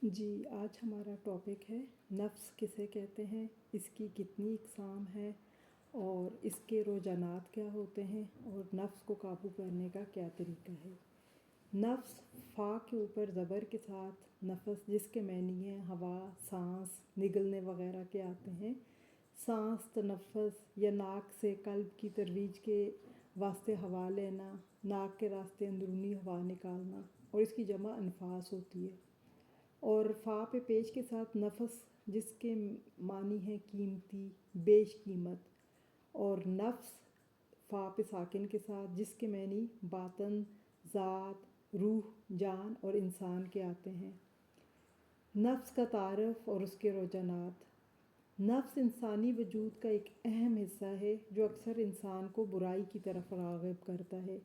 جی آج ہمارا ٹاپک ہے نفس کسے کہتے ہیں، اس کی کتنی اقسام ہے اور اس کے رجحانات کیا ہوتے ہیں اور نفس کو قابو کرنے کا کیا طریقہ ہے۔ نفس فا کے اوپر زبر کے ساتھ نفس، جس کے معنی ہیں ہوا، سانس، نگلنے وغیرہ کے آتے ہیں۔ سانس تنفس یا ناک سے قلب کی ترویج کے واسطے ہوا لینا، ناک کے راستے اندرونی ہوا نکالنا، اور اس کی جمع انفاس ہوتی ہے۔ اور فا پہ پیش کے ساتھ نفس، جس کے معنی ہیں قیمتی، بیش قیمت، اور نفس فا پہ ساکن کے ساتھ، جس کے معنی باطن، ذات، روح، جان اور انسان کے آتے ہیں۔ نفس کا تعارف اور اس کے رجحانات۔ نفس انسانی وجود کا ایک اہم حصہ ہے جو اکثر انسان کو برائی کی طرف راغب کرتا ہے۔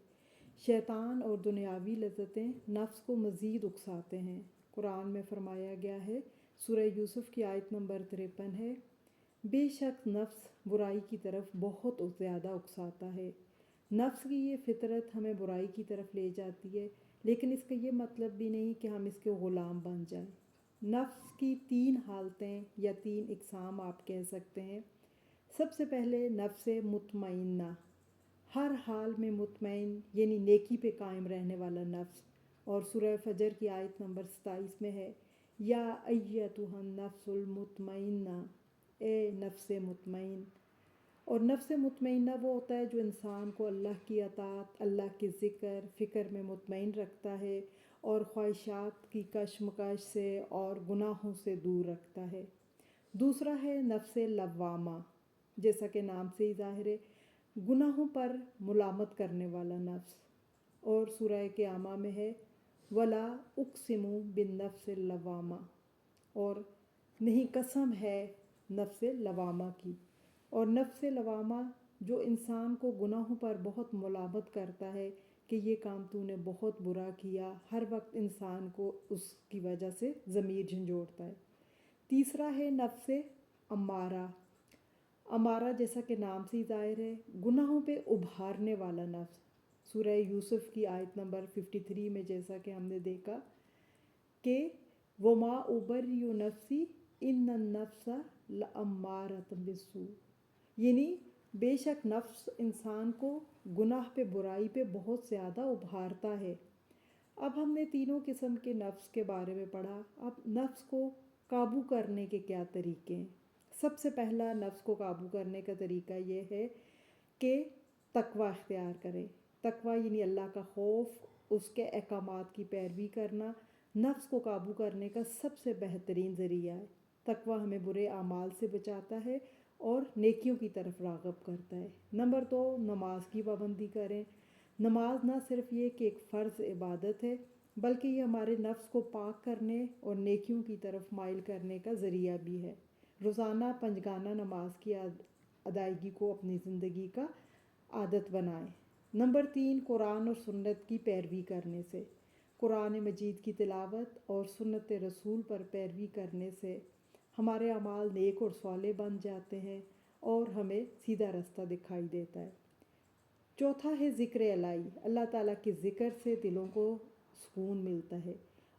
شیطان اور دنیاوی لذتیں نفس کو مزید اکساتے ہیں۔ قرآن میں فرمایا گیا ہے، سورہ یوسف کی آیت نمبر 53 ہے، بے شک نفس برائی کی طرف بہت زیادہ اکساتا ہے۔ نفس کی یہ فطرت ہمیں برائی کی طرف لے جاتی ہے، لیکن اس کا یہ مطلب بھی نہیں کہ ہم اس کے غلام بن جائیں۔ نفس کی 3 حالتیں یا 3 اقسام آپ کہہ سکتے ہیں۔ سب سے پہلے نفس مطمئنہ، ہر حال میں مطمئن یعنی نیکی پہ قائم رہنے والا نفس، اور سورہ فجر کی آیت نمبر 27 میں ہے، یا ایتھا النفس المطمئنہ، اے نفس مطمئن۔ اور نفس مطمئنہ وہ ہوتا ہے جو انسان کو اللہ کی اطاعت، اللہ کے ذکر، فکر میں مطمئن رکھتا ہے اور خواہشات کی کشمکش سے اور گناہوں سے دور رکھتا ہے۔ دوسرا ہے نفس لوامہ، جیسا کہ نام سے ہی ظاہر ہے، گناہوں پر ملامت کرنے والا نفس، اور سورہ قیامہ میں ہے، ولا اقسم بالنفس اللوامہ، اور نہیں قسم ہے نفس لوامہ کی۔ اور نفس لوامہ جو انسان کو گناہوں پر بہت ملامت کرتا ہے کہ یہ کام تو نے بہت برا کیا، ہر وقت انسان کو اس کی وجہ سے ضمیر جھنجھوڑتا ہے۔ تیسرا ہے نفس امارہ، امارہ جیسا کہ نام سے ہی ظاہر ہے، گناہوں پہ ابھارنے والا نفس۔ سورہ یوسف کی آیت نمبر 53 میں جیسا کہ ہم نے دیکھا کہ وما ابرئ نفسی ان النفس لامارۃ بالسوء، یعنی بے شک نفس انسان کو گناہ پہ، برائی پہ بہت زیادہ ابھارتا ہے۔ اب ہم نے تینوں قسم کے نفس کے بارے میں پڑھا۔ اب نفس کو قابو کرنے کے کیا طریقے ہیں؟ سب سے پہلا نفس کو قابو کرنے کا طریقہ یہ ہے کہ تقوی اختیار کرے۔ تقوی یعنی اللہ کا خوف، اس کے احکامات کی پیروی کرنا نفس کو قابو کرنے کا سب سے بہترین ذریعہ ہے۔ تقوی ہمیں برے اعمال سے بچاتا ہے اور نیکیوں کی طرف راغب کرتا ہے۔ نمبر 2، نماز کی پابندی کریں۔ نماز نہ صرف یہ کہ ایک فرض عبادت ہے، بلکہ یہ ہمارے نفس کو پاک کرنے اور نیکیوں کی طرف مائل کرنے کا ذریعہ بھی ہے۔ روزانہ 5 گانا نماز کی ادائیگی کو اپنی زندگی کا عادت بنائیں۔ نمبر 3، قرآن اور سنت کی پیروی کرنے سے۔ قرآن مجید کی تلاوت اور سنت رسول پر پیروی کرنے سے ہمارے اعمال نیک اور صالح بن جاتے ہیں اور ہمیں سیدھا رستہ دکھائی دیتا ہے۔ چوتھا ہے ذکر الہی، اللہ تعالیٰ کے ذکر سے دلوں کو سکون ملتا ہے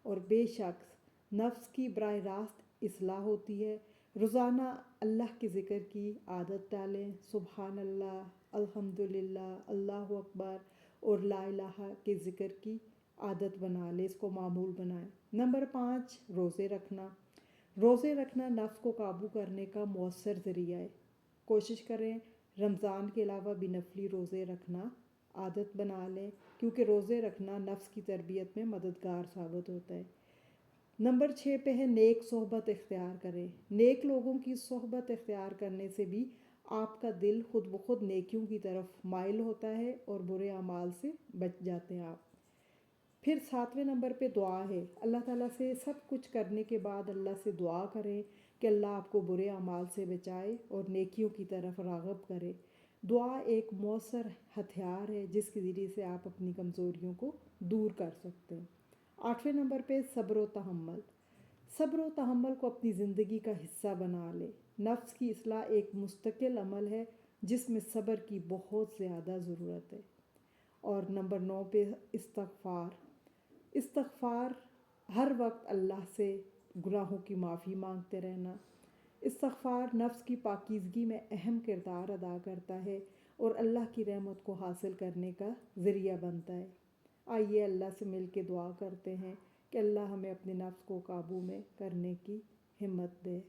اور بے شک نفس کی براہ راست اصلاح ہوتی ہے۔ روزانہ اللہ کے ذکر کی عادت ڈالیں، سبحان اللہ، الحمدللہ، اللہ اکبر اور لا الہ کے ذکر کی عادت بنا لیں، اس کو معمول بنائیں۔ نمبر 5، روزے رکھنا۔ روزے رکھنا نفس کو قابو کرنے کا مؤثر ذریعہ ہے۔ کوشش کریں رمضان کے علاوہ بھی نفلی روزے رکھنا عادت بنا لیں، کیونکہ روزے رکھنا نفس کی تربیت میں مددگار ثابت ہوتا ہے۔ نمبر 6 پہ ہے نیک صحبت اختیار کریں۔ نیک لوگوں کی صحبت اختیار کرنے سے بھی آپ کا دل خود بخود نیکیوں کی طرف مائل ہوتا ہے اور برے اعمال سے بچ جاتے ہیں آپ۔ پھر 7ویں نمبر پہ دعا ہے۔ اللہ تعالیٰ سے سب کچھ کرنے کے بعد اللہ سے دعا کریں کہ اللہ آپ کو برے اعمال سے بچائے اور نیکیوں کی طرف راغب کرے۔ دعا ایک مؤثر ہتھیار ہے جس کے ذریعے سے آپ اپنی کمزوریوں کو دور کر سکتے ہیں۔ 8ویں نمبر پہ صبر و تحمل۔ صبر و تحمل کو اپنی زندگی کا حصہ بنا لے۔ نفس کی اصلاح ایک مستقل عمل ہے جس میں صبر کی بہت زیادہ ضرورت ہے۔ اور نمبر 9 پہ استغفار۔ استغفار ہر وقت اللہ سے گناہوں کی معافی مانگتے رہنا۔ استغفار نفس کی پاکیزگی میں اہم کردار ادا کرتا ہے اور اللہ کی رحمت کو حاصل کرنے کا ذریعہ بنتا ہے۔ آئیے اللہ سے مل کے دعا کرتے ہیں کہ اللہ ہمیں اپنے نفس کو قابو میں کرنے کی ہمت دے۔